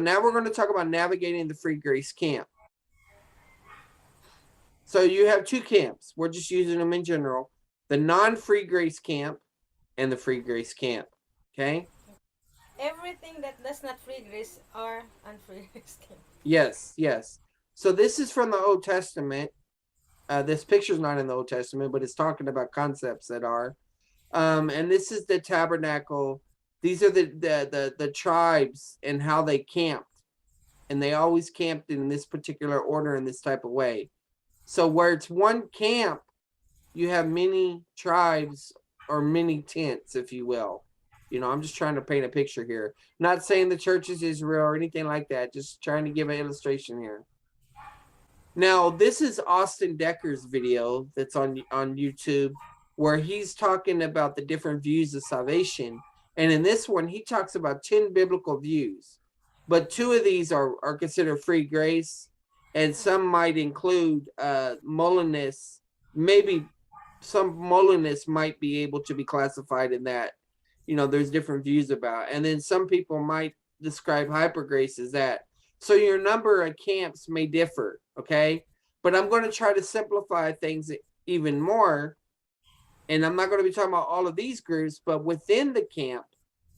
Now we're going to talk about navigating the Free Grace camp. So you have two camps. We're just using them in general. The non-Free Grace camp and the Free Grace camp. Okay? Everything that does not free grace are unfree grace. Yes, yes. So this is from the Old Testament. This picture's not in the Old Testament, but it's talking about concepts that are. And this is the tabernacle. These are the tribes and how they camped. And they always camped in this particular order in this type of way. So where it's one camp, you have many tribes or many tents, if you will. I'm just trying to paint a picture here. Not saying the church is Israel or anything like that. Just trying to give an illustration here. Now, this is Austin Decker's video that's on YouTube, where he's talking about the different views of salvation. And in this one, he talks about 10 biblical views. But two of these are considered free grace, and some might include Molinists. Maybe some Molinists might be able to be classified in that. There's different views about. And then some people might describe hyper grace as that. So your number of camps may differ, okay? But I'm going to try to simplify things even more. And I'm not going to be talking about all of these groups, but within the camp,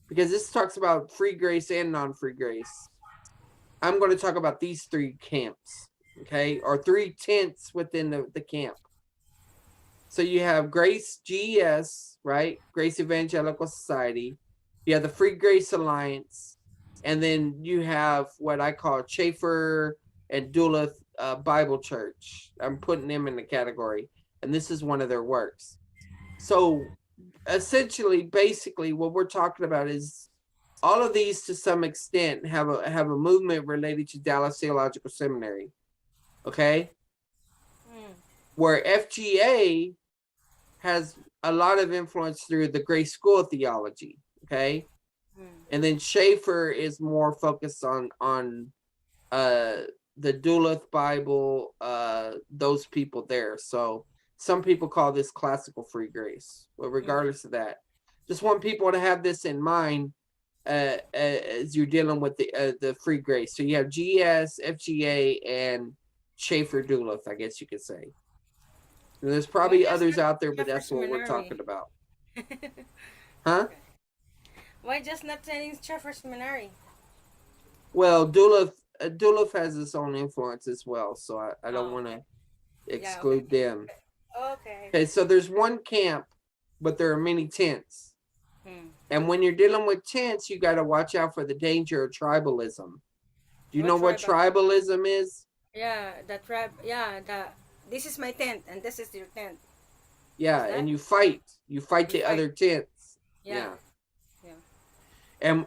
because this talks about free grace and non-free grace, I'm going to talk about these three camps, okay? Or three tents within the camp. So you have Grace GES, right? Grace Evangelical Society. You have the Free Grace Alliance. And then you have what I call Chafer and Duluth Bible Church. I'm putting them in the category. And this is one of their works. So essentially, basically, what we're talking about is all of these to some extent have a movement related to Dallas Theological Seminary. Okay? Where FGA has a lot of influence through the Grace School of Theology. Okay? And then Schaefer is more focused on the Duluth Bible, those people there. So some people call this classical free grace. But regardless of that, just want people to have this in mind as you're dealing with the free grace. So you have GS, FGA, and Schaefer Duluth, I guess you could say. And there's probably others out there, but that's what we're talking about. Huh? Why just not saying Chafer Seminary? Well, Duluth has its own influence as well, so I don't want to exclude them. Okay, so there's one camp, but there are many tents. And when you're dealing with tents, you got to watch out for the danger of tribalism. Do you know what tribalism is? Yeah, the tribe. Yeah, this is my tent and this is your tent. Yeah, and you fight the other tents. Yeah. And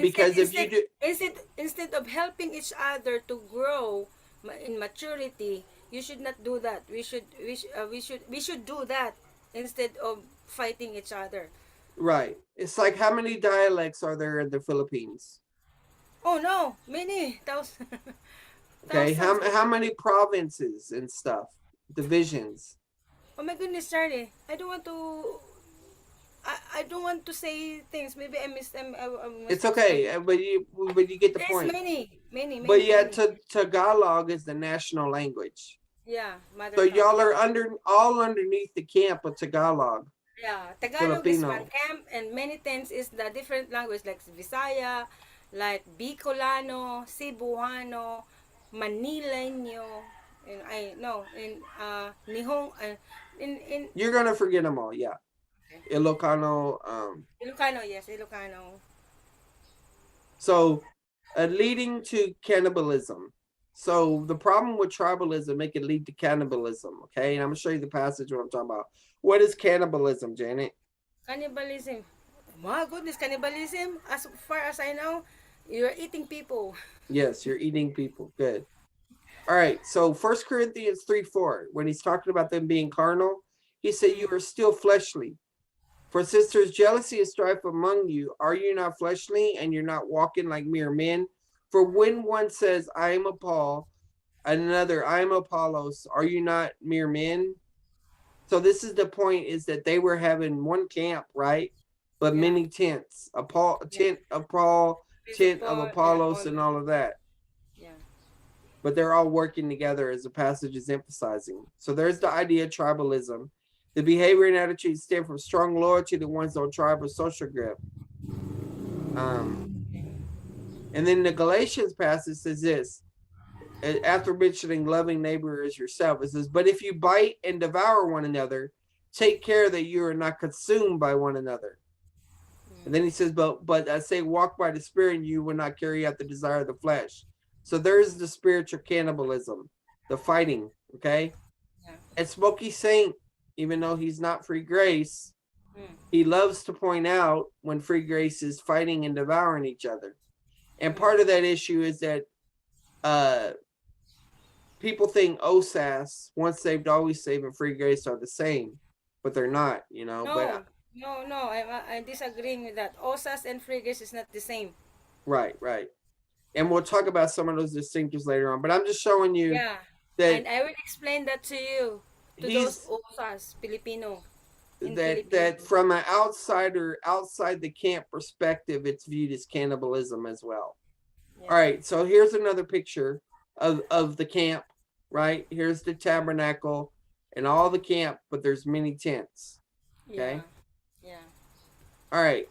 because if you do, instead of helping each other to grow in maturity, you should not do that. We should do that instead of fighting each other. Right. It's like, how many dialects are there in the Philippines? Oh no, many thousands. Okay, how many provinces and stuff, divisions? Oh my goodness, Charlie, I don't want to. I don't want to say things. Maybe I missed them. It's okay, but you get the There's point. Many. But yeah, Tagalog is the national language. Yeah, so y'all are all underneath the camp of Tagalog. Yeah, Tagalog Filipino. Is one camp, and many times is the different language like Visaya, like Bicolano, Cebuano, Manileño, and I know in Nihong in You're gonna forget them all, yeah. Okay. Ilocano. Ilocano, yes, Ilocano. So, leading to cannibalism. So the problem with tribalism, it can lead to cannibalism. Okay, and I'm gonna show you the passage what I'm talking about. What is cannibalism, Janet? Cannibalism. My goodness, cannibalism. As far as I know, you're eating people. Yes, you're eating people. Good. All right. So 1 Corinthians 3:4, when he's talking about them being carnal, he said, "You are still fleshly. For sisters, jealousy and strife among you. Are you not fleshly, and you're not walking like mere men? For when one says, I am of Paul, another, I am Apollos, are you not mere men?" So this is the point, is that they were having one camp, right? But many tents. A tent of Paul, tent of support, Apollos all, and all of that. yeah. But they're all working together, as the passage is emphasizing. So there's the idea of tribalism. The behavior and attitudes stem from strong loyalty to one's own tribe or social group. And then the Galatians passage says this, after mentioning loving neighbor as yourself, it says, but if you bite and devour one another, take care that you are not consumed by one another. And then he says, but I say, walk by the Spirit, and you will not carry out the desire of the flesh. So there's the spiritual cannibalism, the fighting, okay? Yeah. And Smokey Saint, even though he's not free grace, he loves to point out when free grace is fighting and devouring each other. And part of that issue is that people think OSAS, once saved, always saved, and free grace are the same, but they're not, you know. No, no, I disagree with that. OSAS and free grace is not the same. Right. And we'll talk about some of those distinctives later on. But I'm just showing you Yeah, that and I will explain that to you, to those OSAS Filipino. That from an outsider, outside the camp perspective, it's viewed as cannibalism as well. Yeah. All right, so here's another picture of the camp. Right, here's the tabernacle and all the camp, but there's many tents. Okay. Yeah. All right.